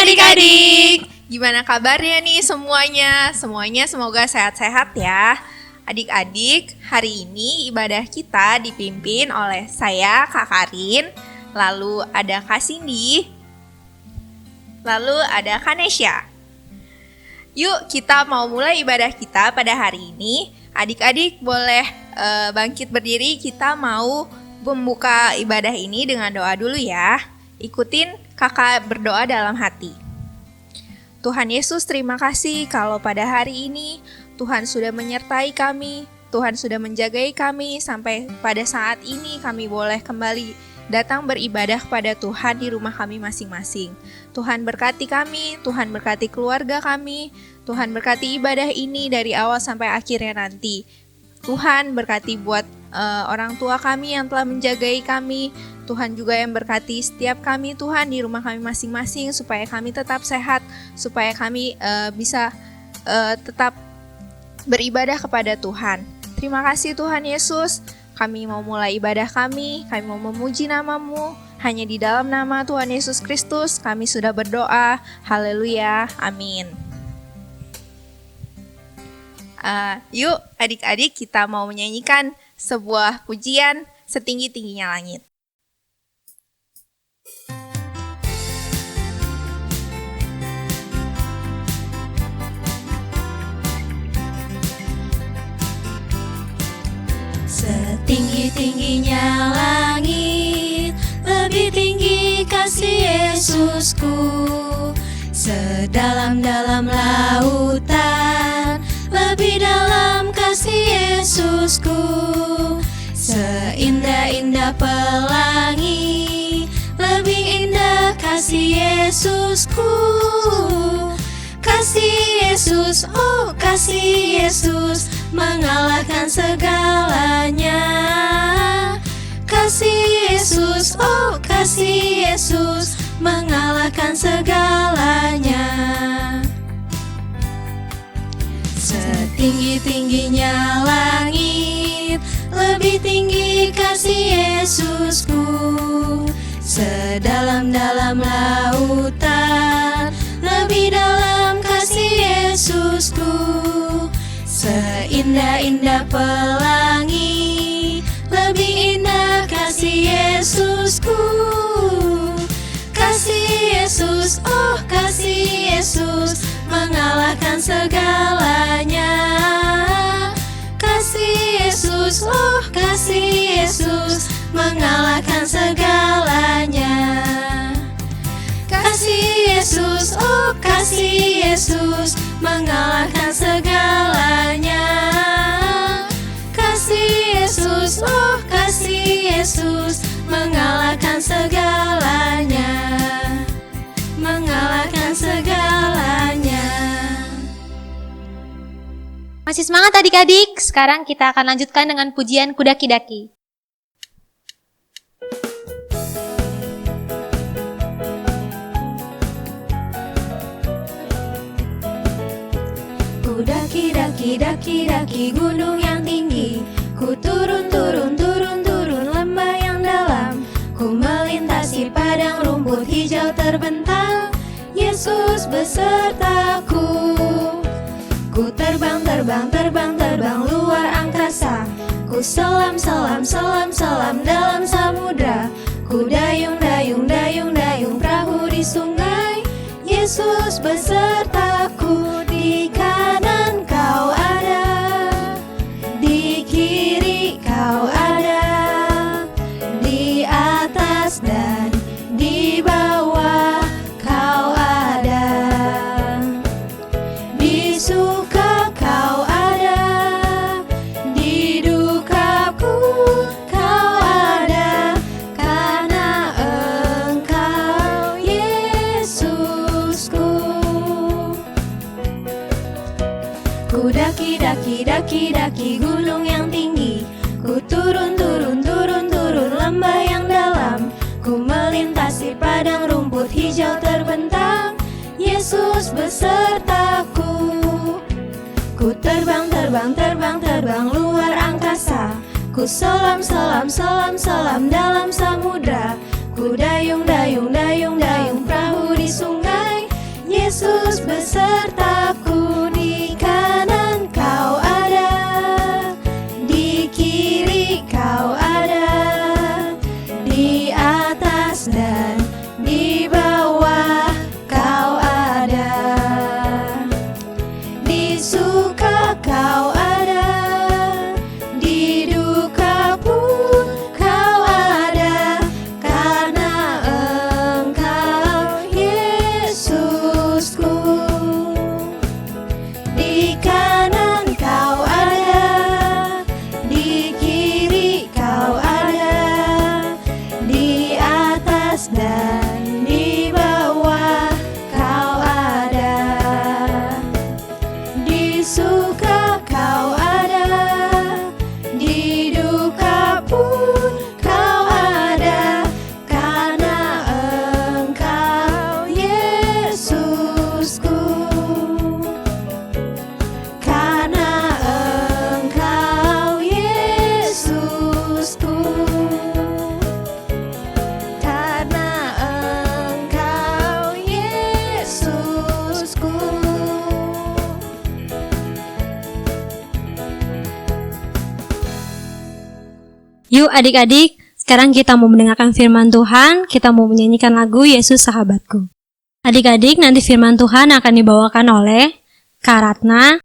Adik-adik, gimana kabarnya nih semuanya? Semuanya semoga sehat-sehat ya. Adik-adik, hari ini ibadah kita dipimpin oleh saya, Kak Karin, lalu ada Kak Cindy, lalu ada Kak Nesya. Yuk kita mau mulai ibadah kita pada hari ini. Adik-adik boleh bangkit berdiri, kita mau membuka ibadah ini dengan doa dulu ya. Ikutin kakak berdoa dalam hati. Tuhan Yesus, terima kasih kalau pada hari ini Tuhan sudah menyertai kami, Tuhan sudah menjagai kami sampai pada saat ini kami boleh kembali datang beribadah kepada Tuhan di rumah kami masing-masing. Tuhan berkati kami, Tuhan berkati keluarga kami, Tuhan berkati ibadah ini dari awal sampai akhirnya nanti. Tuhan berkati buat orang tua kami yang telah menjagai kami. Tuhan juga yang berkati setiap kami Tuhan di rumah kami masing-masing supaya kami tetap sehat, supaya kami bisa tetap beribadah kepada Tuhan. Terima kasih Tuhan Yesus, kami mau mulai ibadah kami mau memuji nama-Mu. Hanya di dalam nama Tuhan Yesus Kristus kami sudah berdoa. Haleluya, amin. Yuk adik-adik kita mau menyanyikan sebuah pujian setinggi-tingginya langit. Setinggi-tingginya langit, lebih tinggi kasih Yesusku. Sedalam-dalam lautan, lebih dalam kasih Yesusku. Seindah-indah pelangi, lebih indah kasih Yesusku. Kasih Yesus, oh kasih Yesus, mengalahkan segalanya. Kasih Yesus, oh kasih Yesus, mengalahkan segalanya. Setinggi-tingginya langit, lebih tinggi kasih Yesusku. Sedalam-dalam lautan, lebih dalam kasih Yesusku. Seindah-indah pelangi, lebih indah kasih Yesusku. Kasih Yesus, oh kasih Yesus, mengalahkan segalanya. Kasih Yesus, oh kasih Yesus, mengalahkan segalanya. Kasih Yesus, oh kasih Yesus, mengalahkan segalanya. Kasih Yesus, oh kasih Yesus, mengalahkan segalanya. Mengalahkan segalanya. Masih semangat adik-adik? Sekarang kita akan lanjutkan dengan pujian Kudaki-daki. Ku daki-daki gunung yang tinggi, ku turun lembah yang dalam, ku melintasi padang rumput hijau terbentang, Yesus besertaku. Ku terbang luar angkasa, ku selam dalam samudra, ku dayung perahu di Yesus besertaku. Di kanan kau ada, di kiri kau ada, di atas dan di bawah kau ada. Di suka kau ada, di dukaku kau ada, karena Engkau Yesusku. Ku daki gunung yang tinggi, ku turun lembah yang dalam, ku melintasi padang rumput hijau terbentang. Yesus besertaku. Ku terbang luar angkasa, ku selam dalam samudra, ku dayung perahu di sungai. Yesus besertaku. Di kanan kau ada, di kiri kau ada, di atas dan di bawah kau ada. Di suka kau ada, di duka pun kau ada, karena Engkau Yesusku. Di kanan kau ada, di kiri kau ada, di atas dan di bawah kau ada. Di suka kau ada, di duka pun kau ada, karena Engkau Yesusku. Karena Engkau Yesusku. Karena Engkau Yesusku. Yuk adik-adik, sekarang kita mau mendengarkan firman Tuhan, kita mau menyanyikan lagu Yesus Sahabatku. Adik-adik, nanti firman Tuhan akan dibawakan oleh Kak Ratna.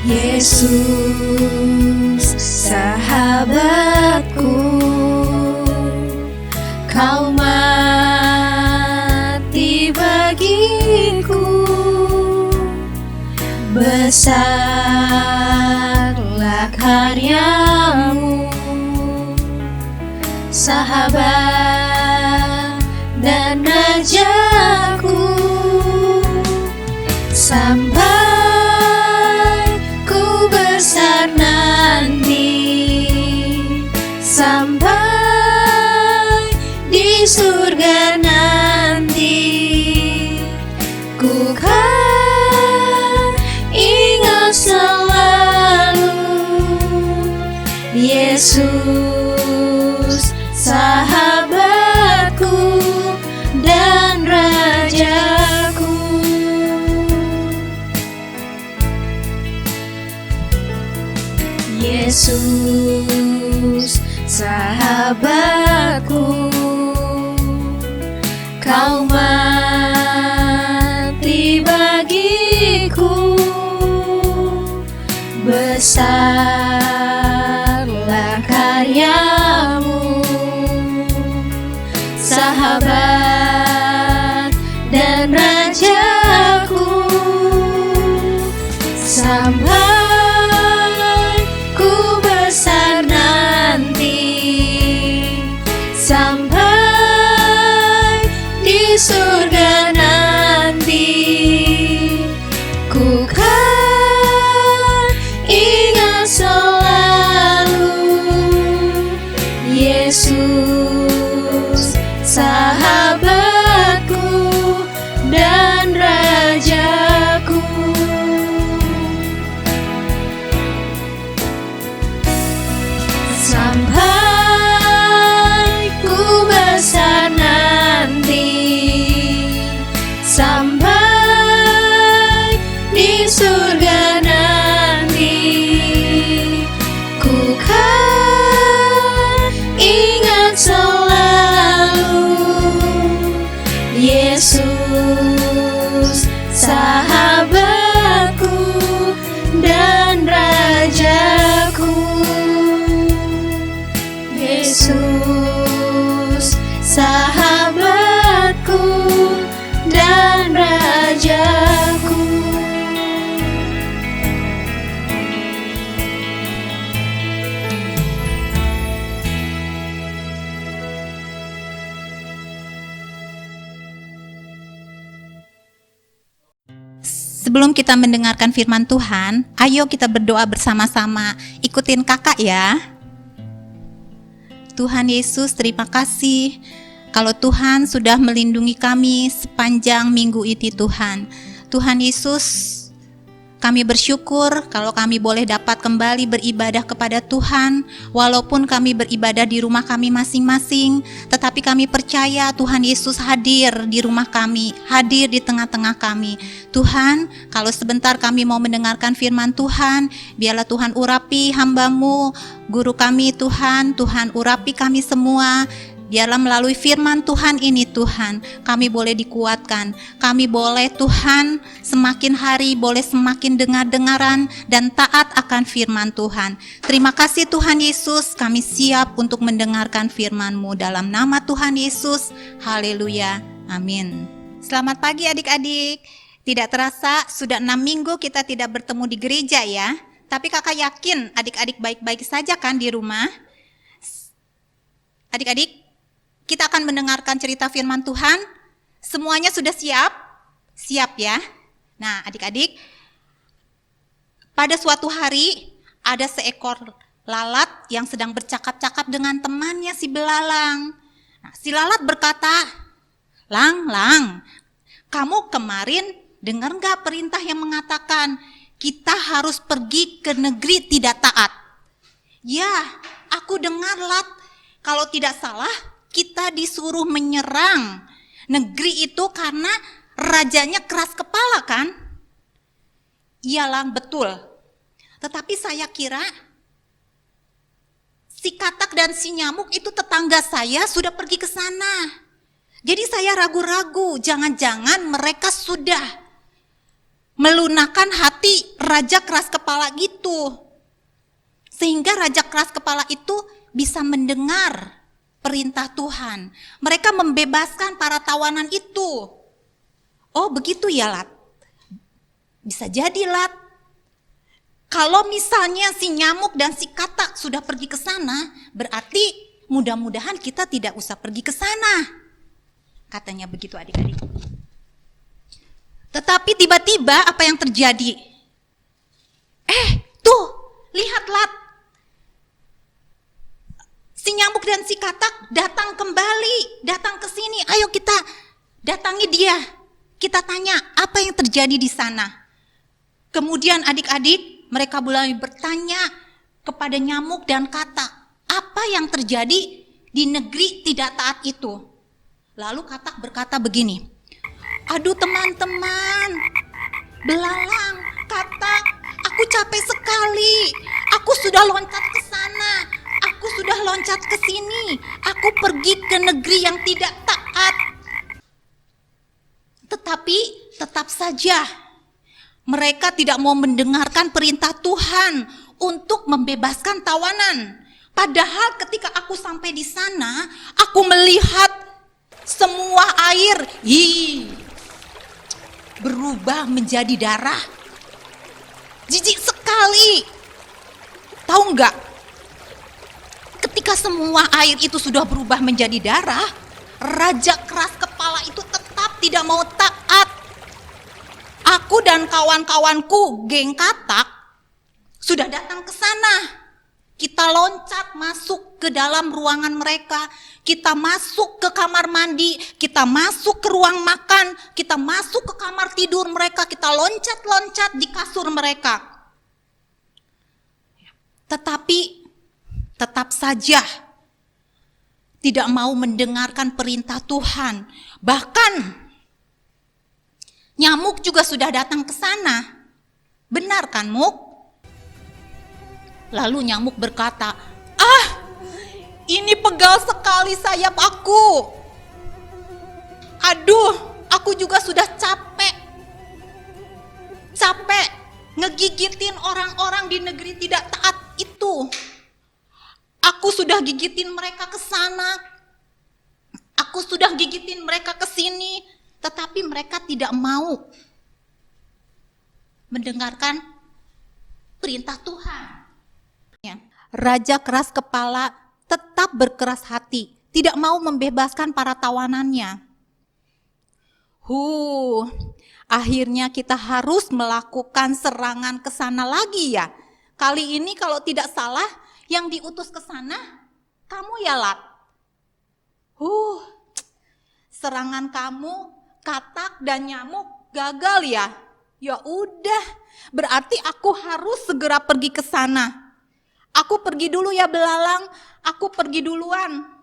Yesus sahabatku, kau mati bagiku. Besarlah karyamu, sahabat dan rajaku. Sampai ku besar nanti, sampai di surga nanti, ku kan ingat selalu Yesus sahabatku dan rajaku. Yesus sahabatku, kau mati bagiku. Besarlah karyamu, sahabat dan rajaku. Sampai ku besar nanti, sampai di surga nanti, ku kan ingat selalu Yesus sahabatku dan rajaku. sampai di surga nanti. Ku kan ingat selalu Yesus sahabatku dan rajaku. Yesus sahabatku dan rajaku. Sebelum kita mendengarkan firman Tuhan, ayo kita berdoa bersama-sama. Ikutin kakak ya. Tuhan Yesus, terima kasih kalau Tuhan sudah melindungi kami sepanjang minggu ini Tuhan. Tuhan Yesus, kami bersyukur kalau kami boleh dapat kembali beribadah kepada Tuhan. Walaupun kami beribadah di rumah kami masing-masing, tetapi kami percaya Tuhan Yesus hadir di rumah kami, hadir di tengah-tengah kami. Tuhan, kalau sebentar kami mau mendengarkan firman Tuhan, biarlah Tuhan urapi hamba-Mu, guru kami Tuhan, Tuhan urapi kami semua. Biarlah melalui firman Tuhan ini Tuhan, kami boleh dikuatkan. Kami boleh Tuhan semakin hari boleh semakin dengar-dengaran dan taat akan firman Tuhan. Terima kasih Tuhan Yesus, kami siap untuk mendengarkan firman-Mu dalam nama Tuhan Yesus. Haleluya, amin. Selamat pagi adik-adik. Tidak terasa sudah 6 minggu kita tidak bertemu di gereja ya. Tapi kakak yakin adik-adik baik-baik saja kan di rumah? Adik-adik, kita akan mendengarkan cerita firman Tuhan. Semuanya sudah siap? Siap ya? Nah adik-adik, pada suatu hari ada seekor lalat yang sedang bercakap-cakap dengan temannya si belalang. Nah, si lalat berkata, Lang, kamu kemarin dengar gak perintah yang mengatakan kita harus pergi ke negeri tidak taat? Ya, aku dengar Lat, kalau tidak salah kita disuruh menyerang negeri itu karena rajanya keras kepala kan? Iya Lang, betul. Tetapi saya kira si katak dan si nyamuk itu tetangga saya sudah pergi ke sana. Jadi saya ragu-ragu, jangan-jangan mereka sudah melunakkan hati raja keras kepala gitu. Sehingga raja keras kepala itu bisa mendengar perintah Tuhan. Mereka membebaskan para tawanan itu. Oh begitu ya Lat? Bisa jadi Lat. Kalau misalnya si nyamuk dan si katak sudah pergi ke sana, berarti mudah-mudahan kita tidak usah pergi ke sana. Katanya begitu adik-adik. Tetapi tiba-tiba apa yang terjadi? Tuh, lihat Lat. Si nyamuk dan si katak datang kembali, datang ke sini. Ayo kita datangi dia. Kita tanya apa yang terjadi di sana. Kemudian adik-adik mereka mulai bertanya kepada nyamuk dan katak. Apa yang terjadi di negeri tidak taat itu? Lalu katak berkata begini. Aduh teman-teman, belalang, katak, aku capek sekali. Aku sudah loncat ke sana. Aku sudah loncat ke sini. Aku pergi ke negeri yang tidak taat. Tetapi tetap saja mereka tidak mau mendengarkan perintah Tuhan untuk membebaskan tawanan. Padahal ketika aku sampai di sana, aku melihat semua air berubah menjadi darah. Jijik sekali. Tahu enggak? Ketika semua air itu sudah berubah menjadi darah, raja keras kepala itu tetap tidak mau taat. Aku dan kawan-kawanku, geng katak, sudah datang ke sana. Kita loncat masuk ke dalam ruangan mereka, kita masuk ke kamar mandi, kita masuk ke ruang makan, kita masuk ke kamar tidur mereka, kita loncat-loncat di kasur mereka. Tetapi tetap saja tidak mau mendengarkan perintah Tuhan. Bahkan Nyamuk juga sudah datang ke sana. Benar kan, Muk? Lalu nyamuk berkata, ini pegal sekali sayap aku. Aduh, aku juga sudah capek ngegigitin orang-orang di negeri tidak taat itu. Aku sudah gigitin mereka ke sana, aku sudah gigitin mereka ke sini, tetapi mereka tidak mau mendengarkan perintah Tuhan. Raja keras kepala tetap berkeras hati, tidak mau membebaskan para tawanannya. Akhirnya kita harus melakukan serangan ke sana lagi ya. Kali ini kalau tidak salah, yang diutus ke sana kamu ya, Lat. Serangan kamu, katak dan nyamuk gagal ya. Ya udah, berarti aku harus segera pergi ke sana. Aku pergi dulu ya Belalang, aku pergi duluan.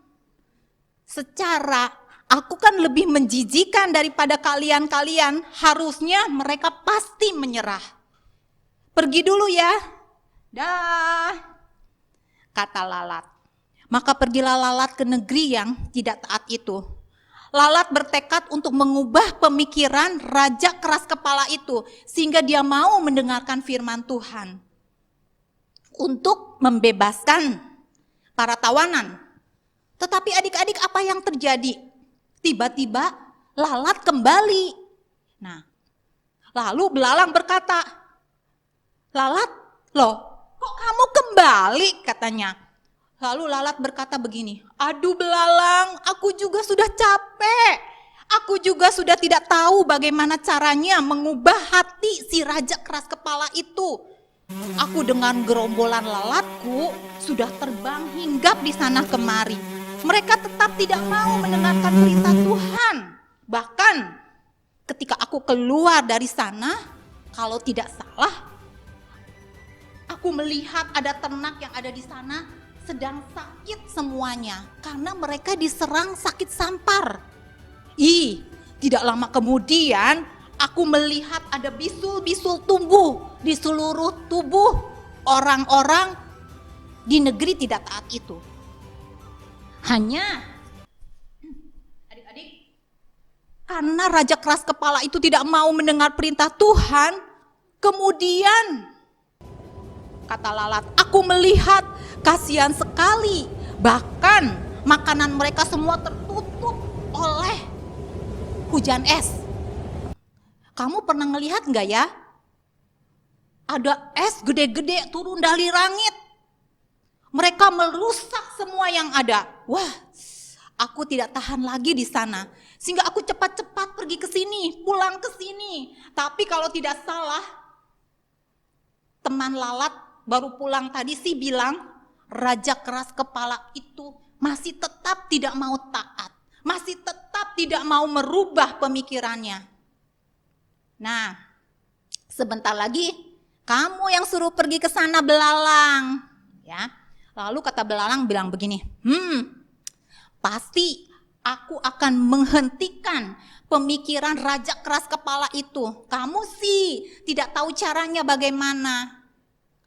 Secara aku kan lebih menjijikan daripada kalian-kalian, harusnya mereka pasti menyerah. Pergi dulu ya. Dah, kata Lalat. Maka pergilah Lalat ke negeri yang tidak taat itu. Lalat bertekad untuk mengubah pemikiran raja keras kepala itu, sehingga dia mau mendengarkan firman Tuhan untuk membebaskan para tawanan. Tetapi adik-adik, apa yang terjadi? Tiba-tiba Lalat kembali. Nah, lalu Belalang berkata, Lalat, loh kok kamu kembali, katanya. Lalu Lalat berkata begini, aduh Belalang, aku juga sudah capek. Aku juga sudah tidak tahu bagaimana caranya mengubah hati si raja keras kepala itu. Aku dengan gerombolan lalatku sudah terbang hinggap di sana kemari. Mereka tetap tidak mau mendengarkan perintah Tuhan. Bahkan ketika aku keluar dari sana, kalau tidak salah, aku melihat ada ternak yang ada di sana sedang sakit semuanya karena mereka diserang sakit sampar. Tidak lama kemudian aku melihat ada bisul-bisul tumbuh di seluruh tubuh orang-orang di negeri tidak taat itu. Hanya adik-adik, karena raja keras kepala itu tidak mau mendengar perintah Tuhan, kemudian kata Lalat, aku melihat kasihan sekali, bahkan makanan mereka semua tertutup oleh hujan es. Kamu pernah ngelihat nggak ya? Ada es gede-gede turun dari langit. Mereka merusak semua yang ada. Wah, aku tidak tahan lagi di sana. Sehingga aku cepat-cepat pergi ke sini, pulang ke sini. Tapi kalau tidak salah, teman Lalat baru pulang tadi sih bilang, raja keras kepala itu masih tetap tidak mau taat. Masih tetap tidak mau merubah pemikirannya. Nah, sebentar lagi kamu yang suruh pergi ke sana Belalang. Ya. Lalu kata Belalang bilang begini, pasti aku akan menghentikan pemikiran raja keras kepala itu. Kamu sih tidak tahu caranya bagaimana.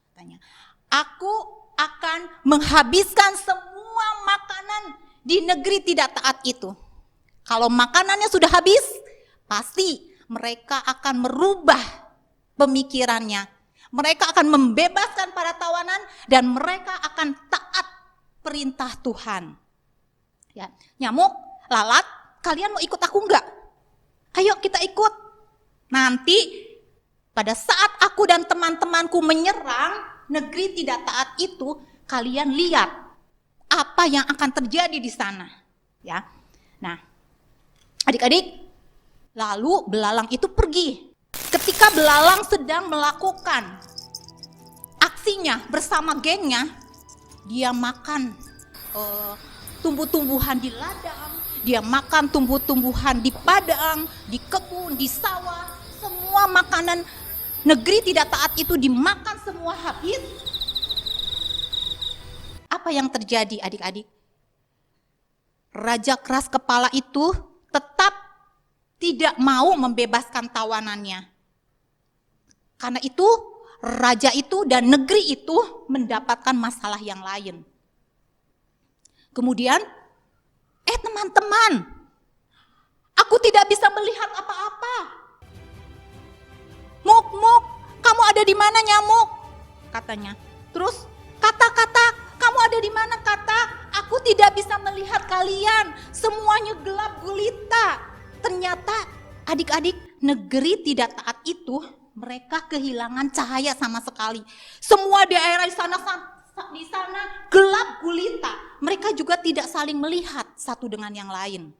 Katanya, aku akan menghabiskan semua makanan di negeri tidak taat itu. Kalau makanannya sudah habis, pasti mereka akan merubah pemikirannya. Mereka akan membebaskan para tawanan dan mereka akan taat perintah Tuhan. Ya, nyamuk, Lalat, kalian mau ikut aku enggak? Ayo kita ikut. Nanti pada saat aku dan teman-temanku menyerang negeri tidak taat itu, kalian lihat apa yang akan terjadi di sana. Ya. Nah, adik-adik, lalu Belalang itu pergi. Ketika Belalang sedang melakukan aksinya bersama gengnya, dia makan tumbuh-tumbuhan di ladang, dia makan tumbuh-tumbuhan di padang, di kebun, di sawah, semua makanan negeri tidak taat itu dimakan semua habis. Apa yang terjadi adik-adik? Raja keras kepala itu tetap tidak mau membebaskan tawanannya. Karena itu raja itu dan negeri itu mendapatkan masalah yang lain. Kemudian, teman-teman, aku tidak bisa melihat apa-apa. Muk, kamu ada di mana nyamuk? Katanya. Terus kata-kata, kamu ada di mana kata? Aku tidak bisa melihat kalian, semuanya gelap gulita. Ternyata adik-adik, negeri tidak taat itu, mereka kehilangan cahaya sama sekali. Semua daerah di sana gelap gulita. Mereka juga tidak saling melihat satu dengan yang lain.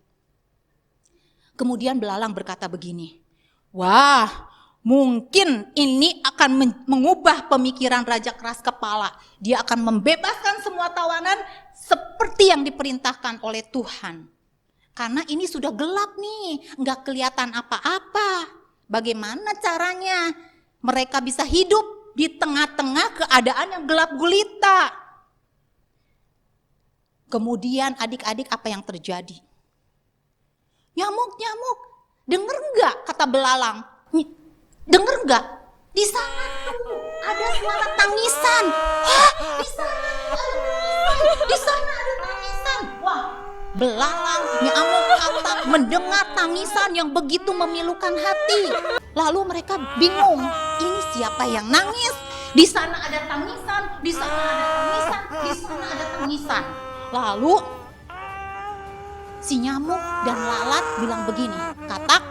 Kemudian belalang berkata begini, wah, mungkin ini akan mengubah pemikiran raja keras kepala. Dia akan membebaskan semua tawanan seperti yang diperintahkan oleh Tuhan. Karena ini sudah gelap nih, nggak kelihatan apa-apa. Bagaimana caranya mereka bisa hidup di tengah-tengah keadaan yang gelap gulita? Kemudian adik-adik, apa yang terjadi? Nyamuk, denger nggak kata belalang? Denger nggak? Di sana tuh ada suara tangisan. Hah, di sana ada tangisan. Wah, belalang, nyamuk kata mendengar tangisan yang begitu memilukan hati. Lalu mereka bingung, ini siapa yang nangis? Di sana ada tangisan, di sana ada tangisan, di sana ada tangisan. Lalu si nyamuk dan lalat bilang begini, Katak,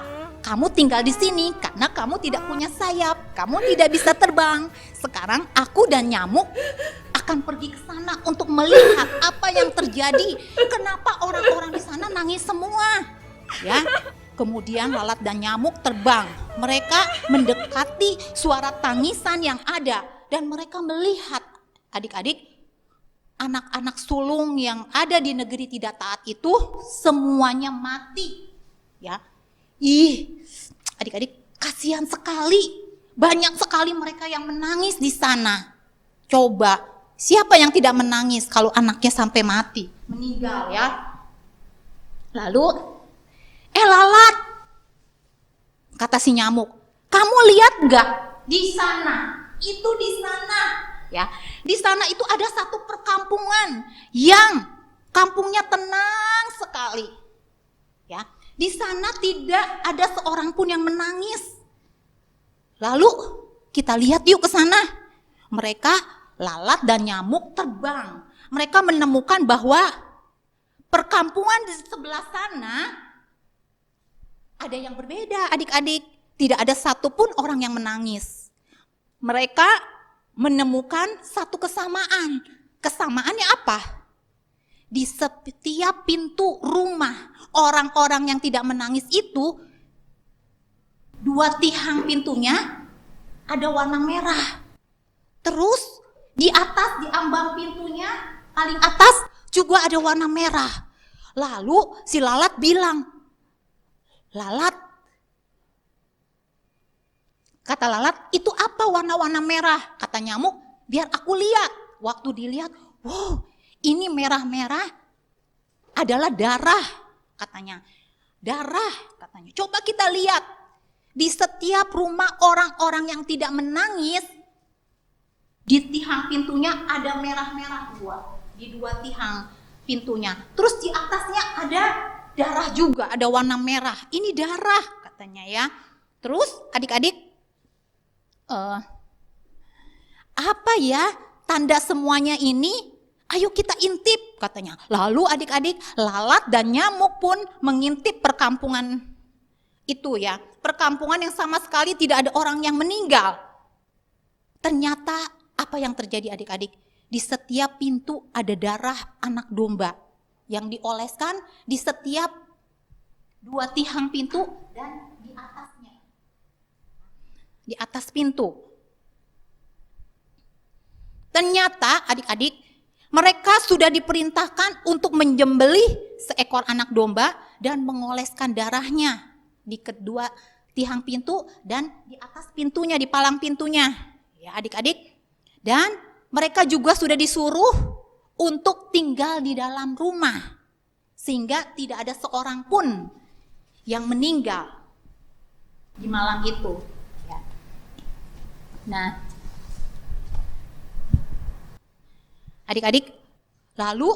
kamu tinggal di sini karena kamu tidak punya sayap, kamu tidak bisa terbang. Sekarang aku dan nyamuk akan pergi ke sana untuk melihat apa yang terjadi. Kenapa orang-orang di sana nangis semua? Ya. Kemudian lalat dan nyamuk terbang. Mereka mendekati suara tangisan yang ada dan mereka melihat, adik-adik, anak-anak sulung yang ada di negeri tidak taat itu semuanya mati. Ya. Adik-adik, kasihan sekali. Banyak sekali mereka yang menangis di sana. Coba, siapa yang tidak menangis kalau anaknya sampai mati, meninggal ya? Lalu, lalat, kata si nyamuk, kamu lihat nggak di sana? Itu di sana, ya. Di sana itu ada satu perkampungan yang kampungnya tenang sekali, ya. Di sana tidak ada seorang pun yang menangis. Lalu kita lihat yuk ke sana. Mereka, lalat dan nyamuk terbang. Mereka menemukan bahwa perkampungan di sebelah sana ada yang berbeda, adik-adik. Tidak ada satupun orang yang menangis. Mereka menemukan satu kesamaan. Kesamaannya apa? Di setiap pintu rumah orang-orang yang tidak menangis itu, dua tiang pintunya ada warna merah. Terus di atas, di ambang pintunya paling atas juga ada warna merah. Lalu si lalat bilang, Lalat, kata lalat, itu apa warna-warna merah? Kata nyamuk, biar aku lihat. Waktu dilihat, wow, ini merah-merah adalah darah, katanya. Darah, katanya. Coba kita lihat. Di setiap rumah orang-orang yang tidak menangis, di tiang pintunya ada merah-merah dua. Di dua tiang pintunya. Terus di atasnya ada darah juga, ada warna merah. Ini darah, katanya ya. Terus adik-adik, apa ya tanda semuanya ini? Ayo kita intip, katanya. Lalu adik-adik, lalat dan nyamuk pun mengintip perkampungan itu ya. Perkampungan yang sama sekali tidak ada orang yang meninggal. Ternyata apa yang terjadi adik-adik? Di setiap pintu ada darah anak domba yang dioleskan di setiap dua tiang pintu dan di atasnya. Di atas pintu. Ternyata adik-adik, mereka sudah diperintahkan untuk menyembelih seekor anak domba dan mengoleskan darahnya di kedua tiang pintu dan di atas pintunya, di palang pintunya. Ya adik-adik. Dan mereka juga sudah disuruh untuk tinggal di dalam rumah. Sehingga tidak ada seorang pun yang meninggal di malam itu. Ya. Nah, adik-adik, lalu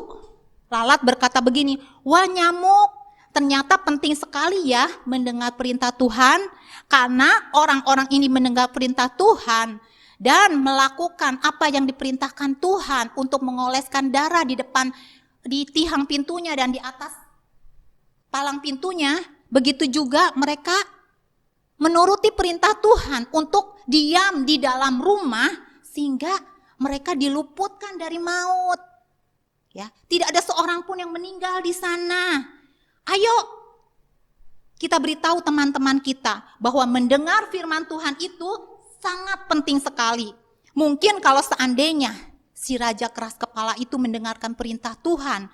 lalat berkata begini, wah nyamuk, ternyata penting sekali ya mendengar perintah Tuhan, karena orang-orang ini mendengar perintah Tuhan dan melakukan apa yang diperintahkan Tuhan untuk mengoleskan darah di depan, di tiang pintunya dan di atas palang pintunya. Begitu juga mereka menuruti perintah Tuhan untuk diam di dalam rumah sehingga mereka diluputkan dari maut. Ya, tidak ada seorang pun yang meninggal di sana. Ayo kita beritahu teman-teman kita bahwa mendengar firman Tuhan itu sangat penting sekali. Mungkin kalau seandainya si raja keras kepala itu mendengarkan perintah Tuhan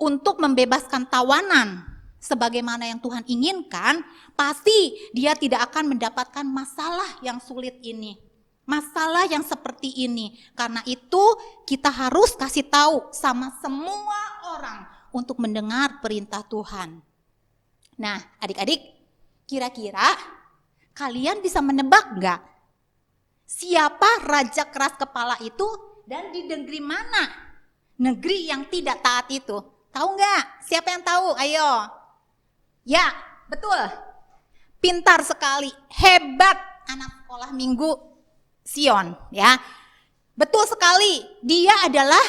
untuk membebaskan tawanan sebagaimana yang Tuhan inginkan, pasti dia tidak akan mendapatkan masalah yang sulit ini. Masalah yang seperti ini. Karena itu kita harus kasih tahu sama semua orang untuk mendengar perintah Tuhan. Nah, adik-adik, kira-kira kalian bisa menebak enggak siapa raja keras kepala itu dan di negeri mana? Negeri yang tidak taat itu. Tahu enggak? Siapa yang tahu? Ayo. Ya, betul. Pintar sekali, hebat anak sekolah minggu Sion, ya. Betul sekali, dia adalah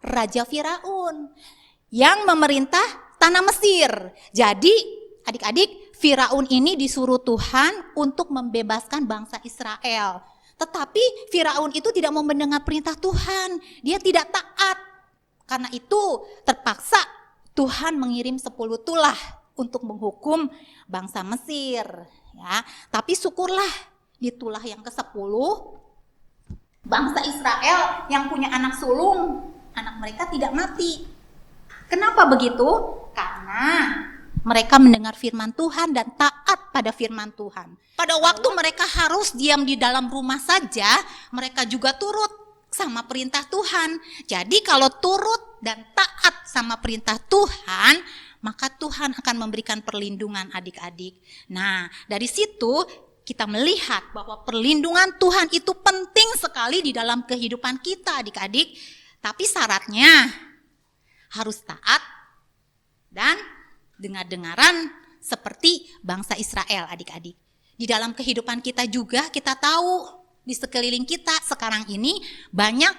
Raja Firaun yang memerintah tanah Mesir. Jadi, adik-adik, Firaun ini disuruh Tuhan untuk membebaskan bangsa Israel. Tetapi Firaun itu tidak mau mendengar perintah Tuhan, dia tidak taat. Karena itu terpaksa Tuhan mengirim 10 tulah untuk menghukum bangsa Mesir, ya. Tapi syukurlah di tulah yang ke-10 bangsa Israel yang punya anak sulung, anak mereka tidak mati. Kenapa begitu? Karena mereka mendengar firman Tuhan dan taat pada firman Tuhan. Pada waktu mereka harus diam di dalam rumah saja, mereka juga turut sama perintah Tuhan. Jadi kalau turut dan taat sama perintah Tuhan, maka Tuhan akan memberikan perlindungan adik-adik. Nah, dari situ kita melihat bahwa perlindungan Tuhan itu penting sekali di dalam kehidupan kita adik-adik. Tapi syaratnya harus taat dan dengar-dengaran seperti bangsa Israel adik-adik. Di dalam kehidupan kita juga kita tahu di sekeliling kita sekarang ini banyak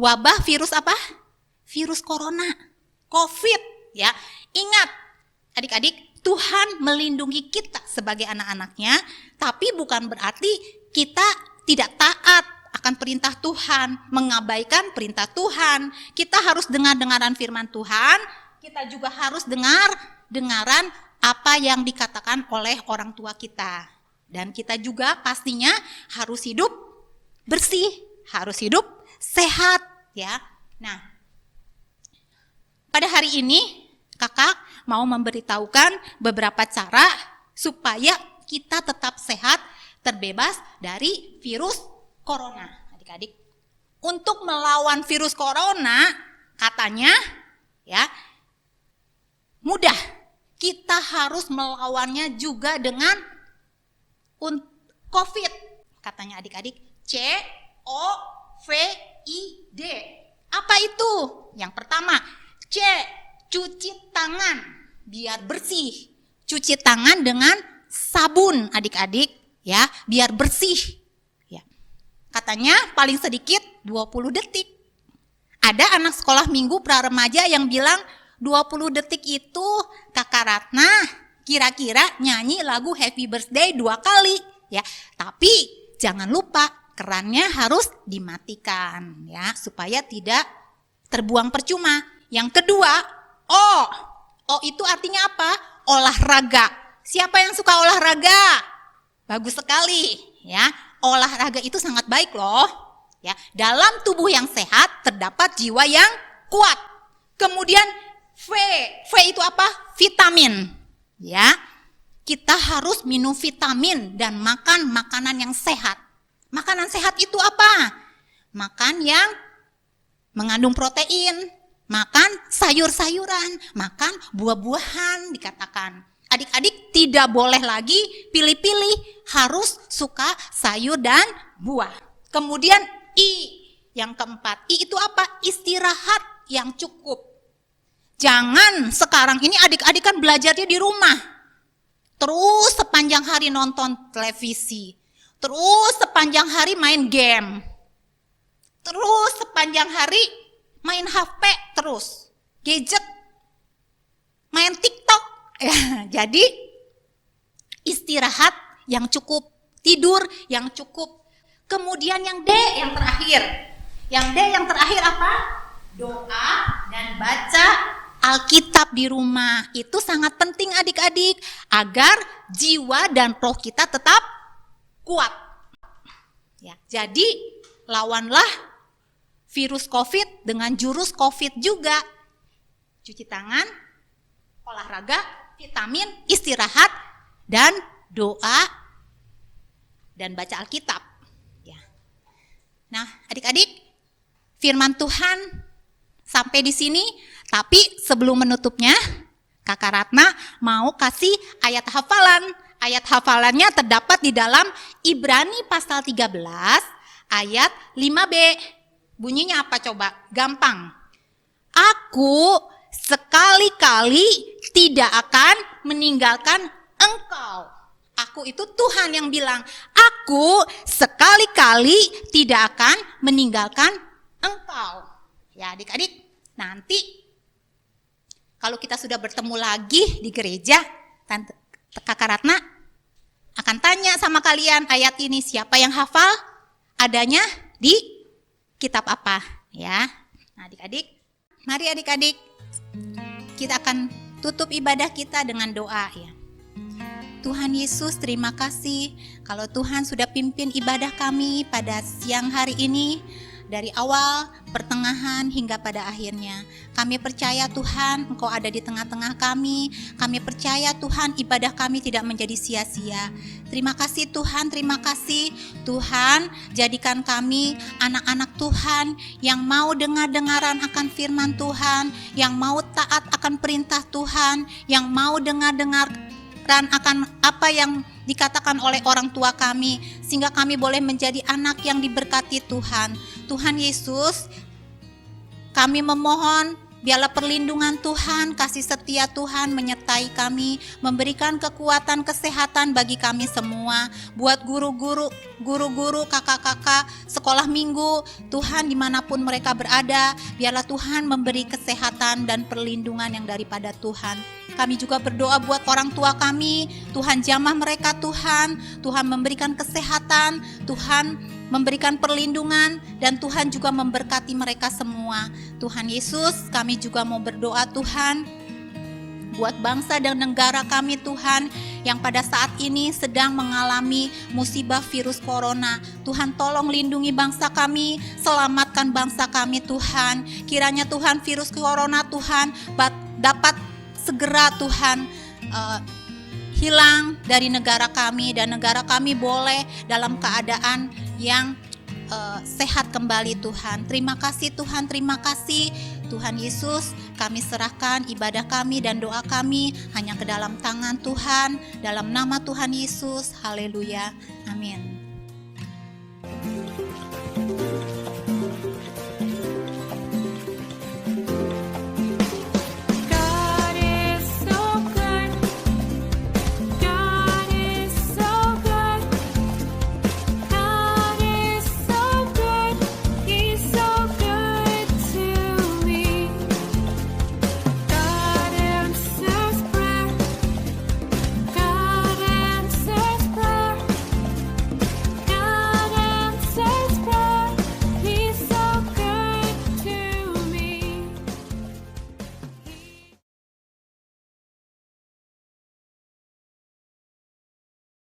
wabah virus apa? Virus corona, COVID, ya. Ingat adik-adik, Tuhan melindungi kita sebagai anak-anaknya, tapi bukan berarti kita tidak taat akan perintah Tuhan, mengabaikan perintah Tuhan. Kita harus dengar-dengaran firman Tuhan, kita juga harus dengaran apa yang dikatakan oleh orang tua kita. Dan kita juga pastinya harus hidup bersih, harus hidup sehat, ya. Nah, pada hari ini Kakak mau memberitahukan beberapa cara supaya kita tetap sehat, terbebas dari virus corona, adik-adik. Untuk melawan virus corona, katanya ya mudah. Kita harus melawannya juga dengan COVID. Katanya adik-adik, COVID. Apa itu? Yang pertama, C, cuci tangan biar bersih. Cuci tangan dengan sabun adik-adik ya, biar bersih. Ya. Katanya paling sedikit 20 detik. Ada anak sekolah minggu pra remaja yang bilang 20 detik itu Kakak Ratna kira-kira nyanyi lagu Happy Birthday 2 kali ya. Tapi jangan lupa kerannya harus dimatikan ya supaya tidak terbuang percuma. Yang kedua, O itu artinya apa? Olahraga. Siapa yang suka olahraga? Bagus sekali, ya. Olahraga itu sangat baik loh. Ya, dalam tubuh yang sehat terdapat jiwa yang kuat. Kemudian V itu apa? Vitamin. Ya. Kita harus minum vitamin dan makan makanan yang sehat. Makanan sehat itu apa? Makan yang mengandung protein. Makan sayur-sayuran, makan buah-buahan dikatakan. Adik-adik tidak boleh lagi pilih-pilih, harus suka sayur dan buah. Kemudian yang keempat, I itu apa? Istirahat yang cukup. Jangan sekarang ini adik-adik kan belajarnya di rumah. Terus sepanjang hari nonton televisi. Terus sepanjang hari main game. Terus sepanjang hari main HP terus. Gadget. Main TikTok. Ya, jadi istirahat yang cukup, tidur yang cukup. Kemudian yang D yang terakhir. Yang D yang terakhir apa? Doa dan baca Alkitab di rumah. Itu sangat penting adik-adik agar jiwa dan roh kita tetap kuat. Ya, jadi lawanlah virus COVID dengan jurus COVID juga. Cuci tangan, olahraga, vitamin, istirahat, dan doa, dan baca Alkitab. Ya. Nah, adik-adik, firman Tuhan sampai di sini, tapi sebelum menutupnya, Kakak Ratna mau kasih ayat hafalan. Ayat hafalannya terdapat di dalam Ibrani pasal 13, ayat 5b. Bunyinya apa coba? Gampang. Aku sekali-kali tidak akan meninggalkan engkau. Aku itu Tuhan yang bilang, aku sekali-kali tidak akan meninggalkan engkau. Ya adik-adik, nanti kalau kita sudah bertemu lagi di gereja, Kakak Ratna akan tanya sama kalian ayat ini siapa yang hafal? Adanya di kitab apa? Ya, nah adik-adik, mari adik-adik, kita akan tutup ibadah kita dengan doa ya. Tuhan Yesus, terima kasih kalau Tuhan sudah pimpin ibadah kami pada siang hari ini. Dari awal, pertengahan, hingga pada akhirnya. Kami percaya Tuhan, Engkau ada di tengah-tengah kami. Kami percaya Tuhan, ibadah kami tidak menjadi sia-sia. Terima kasih Tuhan, terima kasih Tuhan. Jadikan kami anak-anak Tuhan yang mau dengar-dengaran akan firman Tuhan, yang mau taat akan perintah Tuhan, yang mau dengar-dengaran akan apa yang dikatakan oleh orang tua kami, sehingga kami boleh menjadi anak yang diberkati Tuhan. Tuhan Yesus, kami memohon biarlah perlindungan Tuhan, kasih setia Tuhan menyertai kami, memberikan kekuatan kesehatan bagi kami semua, buat guru-guru, kakak-kakak, sekolah minggu, Tuhan dimanapun mereka berada, biarlah Tuhan memberi kesehatan dan perlindungan yang daripada Tuhan. Kami juga berdoa buat orang tua kami, Tuhan jamah mereka Tuhan memberikan kesehatan, Tuhan memberikan perlindungan, dan Tuhan juga memberkati mereka semua. Tuhan Yesus, kami juga mau berdoa Tuhan buat bangsa dan negara kami Tuhan yang pada saat ini sedang mengalami musibah virus corona. Tuhan tolong lindungi bangsa kami, selamatkan bangsa kami Tuhan. Kiranya Tuhan virus corona Tuhan dapat segera Tuhan hilang dari negara kami, dan negara kami boleh dalam keadaan yang sehat kembali Tuhan. Terima kasih Tuhan, terima kasih Tuhan Yesus. Kami serahkan ibadah kami dan doa kami hanya ke dalam tangan Tuhan, dalam nama Tuhan Yesus. Haleluya, amin.